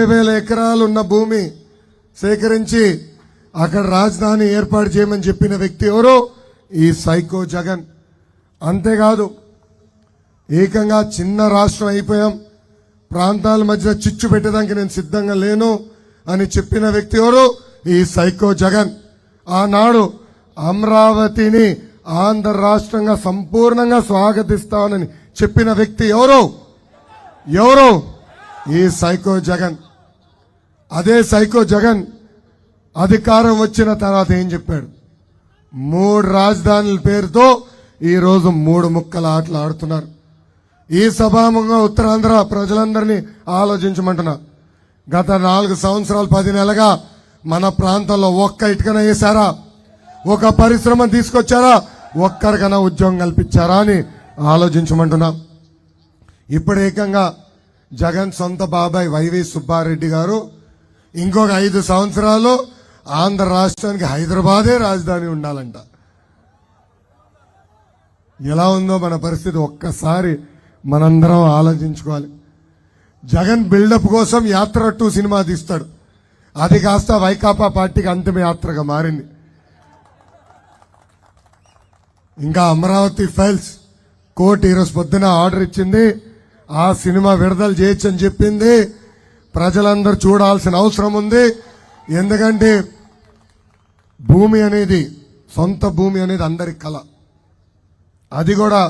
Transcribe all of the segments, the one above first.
20,000 ఎకరాలు ఉన్న భూమి సేకరించి అక్కడ రాజధాని ఏర్పాటు చేయమని చెప్పిన వ్యక్తి ఎవరు? ఈ సైకో జగన్. అంతేకాదు ఏకంగా చిన్న రాష్ట్రం అయిపోయాం, ప్రాంతాల మధ్య చిచ్చు పెట్టడానికి నేను సిద్ధంగా లేను అని చెప్పిన వ్యక్తి ఎవరు? ఈ సైకో జగన్. ఆనాడు అమరావతిని ఆంధ్ర రాష్ట్రంగా సంపూర్ణంగా స్వాగతిస్తానని చెప్పిన వ్యక్తి ఎవరు? ఈ సైకో జగన్. అదే సైకో జగన్ అధికారం వచ్చిన తర్వాత ఏం చెప్పాడు? 3 రాజధానుల పేరుతో ఈరోజు 3 ముక్కల ఆటలు ఆడుతున్నారు. ఈ సభాముఖంగా ఉత్తరాంధ్ర ప్రజలందరినీ ఆలోచించమంటున్నా. గత 4 సంవత్సరాలు 10 నెలలుగా మన ప్రాంతంలో ఒక్క ఇటుకన వేశారా? ఒక పరిశ్రమ తీసుకొచ్చారా? ఒక్కరికైనా ఉద్యోగం కల్పించారా అని ఆలోచించమంటున్నా. ఇప్పుడు ఏకంగా జగన్ సొంత బాబాయ్ వైవి సుబ్బారెడ్డి గారు ఇంకొక 5 సంవత్సరాలు ఆంధ్ర రాష్ట్రానికి హైదరాబాదే రాజధాని ఉండాలంట. ఎలా ఉందో మన పరిస్థితి ఒక్కసారి మనందరం ఆలోచించుకోవాలి. జగన్ బిల్డప్ కోసం యాత్ర 2 సినిమా తీస్తాడు. అది కాస్త వైకాపా పార్టీకి అంతిమ యాత్రగా మారింది. ఇంకా అమరావతి ఫైల్స్ కోర్టు ఈరోజు పొద్దున ఆర్డర్ ఇచ్చింది. ఆ సినిమా విడుదల చేయొచ్చని చెప్పింది. ప్రజలందరూ చూడాల్సిన అవసరం ఉంది. ఎందుకంటే భూమి అనేది, సొంత భూమి అనేది అందరి కళ. అది కూడా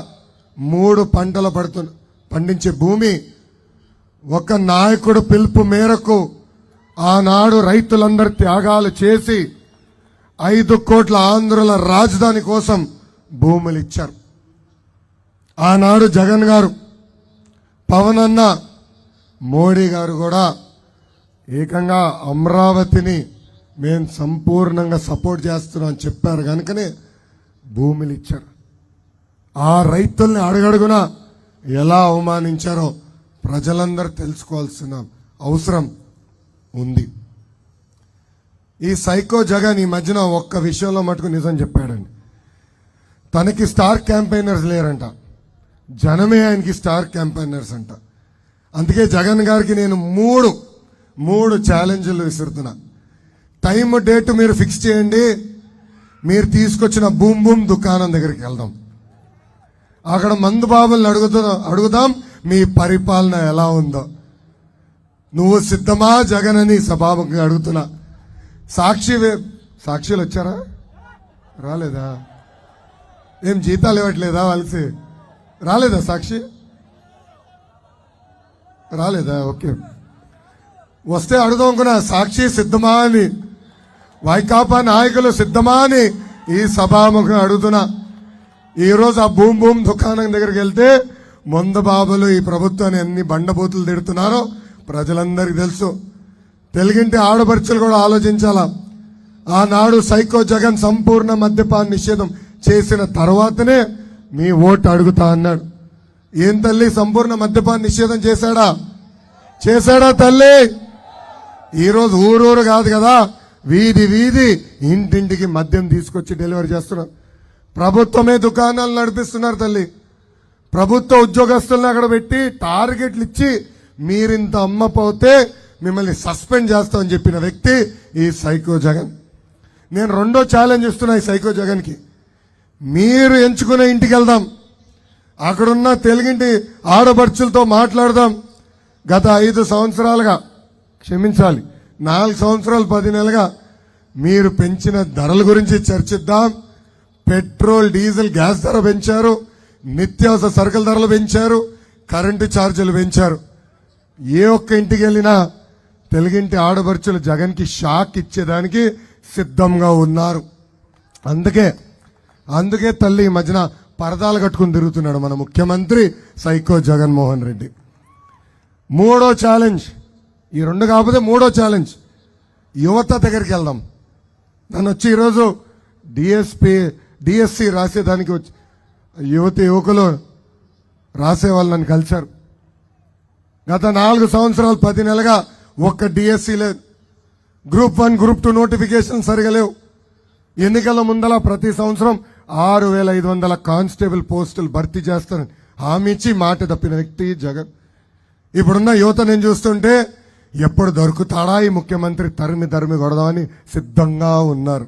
3 పంటలు పండించే భూమి. ఒక నాయకుడు పిలుపు మేరకు ఆనాడు రైతులందరూ త్యాగాలు చేసి 5 కోట్ల ఆంధ్రుల రాజధాని కోసం భూములు ఇచ్చారు. ఆనాడు జగన్ గారు, పవన్ అన్న, మోడీ గారు కూడా ఏకంగా అమరావతిని మేము సంపూర్ణంగా సపోర్ట్ చేస్తున్నాం అని చెప్పారు. కనుకనే భూములు ఇచ్చారు. ఆ రైతుల్ని అడుగడుగున ఎలా అవమానించారో ప్రజలందరూ తెలుసుకోవాల్సిన అవసరం ఉంది. ఈ సైకో జగన్ ఈ మధ్యన ఒక్క విషయంలో మటుకు నిజం చెప్పాడండి. తనకి స్టార్ క్యాంపెయినర్స్ లేరంట, జనమే ఆయనకి స్టార్ క్యాంపెయినర్స్ అంట. అందుకే జగన్ గారికి నేను మూడు ఛాలెంజ్లు విసురుతున్నా. టైం డేట్ మీరు ఫిక్స్ చేయండి. మీరు తీసుకొచ్చిన బూమ్ బూమ్ దుకాణం దగ్గరికి వెళ్దాం. అక్కడ మందు బాబుల్ని అడుగుదాం మీ పరిపాలన ఎలా ఉందో. నువ్వు సిద్ధమా జగన్ అని సభాముఖంగా అడుగుతున్నా. సాక్షులు వచ్చారా? రాలేదా? ఏం జీతాలు ఇవ్వట్లేదా? వాళ్ళకి రాలేదా? సాక్షి రాలేదా? ఓకే, వస్తే అడుగుదాం అనుకున్నా. సాక్షి సిద్ధమా అని, వైకాపా నాయకులు సిద్ధమా అని ఈ సభాముఖంగా అడుగుతున్నా. ఈరోజు ఆ బూమ్ బూమ్ దుకాణం దగ్గరికి వెళ్తే ముందు బాబులు ఈ ప్రభుత్వాన్ని ఎన్ని బండబూతులు తిడుతున్నారో ప్రజలందరికీ తెలుసు. తెలుగింటి ఆడపడుచులు కూడా ఆలోచించాలా. ఆనాడు సైకో జగన్ సంపూర్ణ మద్యపాన నిషేధం చేసిన తర్వాతనే మీ ఓటు అడుగుతా అన్నాడు. ఏం తల్లి, సంపూర్ణ మద్యపాన నిషేధం చేశాడా తల్లి? ఈరోజు ఊరూరు కాదు కదా, వీధి ఇంటింటికి మద్యం తీసుకొచ్చి డెలివరీ చేస్తున్నారు. ప్రభుత్వమే దుకాణాలు నడిపిస్తున్నారు తల్లి. ప్రభుత్వ ఉద్యోగస్తులను అక్కడ పెట్టి టార్గెట్లు ఇచ్చి మీరింత అమ్మపోతే మిమ్మల్ని సస్పెండ్ చేస్తామని చెప్పిన వ్యక్తి ఈ సైకో జగన్. నేను 2వ ఛాలెంజ్ ఇస్తున్నా ఈ సైకో జగన్కి. మీరు ఎంచుకునే ఇంటికి వెళ్దాం, అక్కడున్న తెలుగింటి ఆడపడుచులతో మాట్లాడదాం. గత 5 సంవత్సరాలుగా, క్షమించాలి 4 సంవత్సరాలు 10 నెలలుగా మీరు పెంచిన ధరల గురించి చర్చిద్దాం. పెట్రోల్, డీజిల్, గ్యాస్ ధర పెంచారు, నిత్యావసర సరుకుల ధరలు పెంచారు, కరెంటు ఛార్జీలు పెంచారు. ఏ ఒక్క ఇంటికి వెళ్ళినా తెలుగింటి ఆడపడుచులు జగన్కి షాక్ ఇచ్చేదానికి సిద్ధంగా ఉన్నారు. అందుకే తల్లి ఈ మధ్యన పరదాలు కట్టుకుని తిరుగుతున్నాడు మన ముఖ్యమంత్రి సైకో జగన్మోహన్ రెడ్డి. 3వ ఛాలెంజ్, ఈ 2 కాకపోతే 3వ ఛాలెంజ్, యువత దగ్గరికి వెళ్దాం. నన్ను వచ్చి ఈరోజు డిఎస్సి రాసేదానికి వచ్చి యువకులు రాసే వాళ్ళని కలిశారు. గత 4 సంవత్సరాలు 10 నెలలుగా ఒక్క డిఎస్సి లేదు. గ్రూప్ 1, గ్రూప్ 2 నోటిఫికేషన్ సరిగా లేవు. ఎన్నికల ముందల ప్రతి సంవత్సరం 6,500 కానిస్టేబుల్ పోస్టులు భర్తీ చేస్తానని హామీ ఇచ్చి మాట తప్పిన వ్యక్తి జగన్. ఇప్పుడున్న యువత నేను చూస్తుంటే ఎప్పుడు దొరుకుతాడా ఈ ముఖ్యమంత్రి తరిమి కొడదామని సిద్ధంగా ఉన్నారు.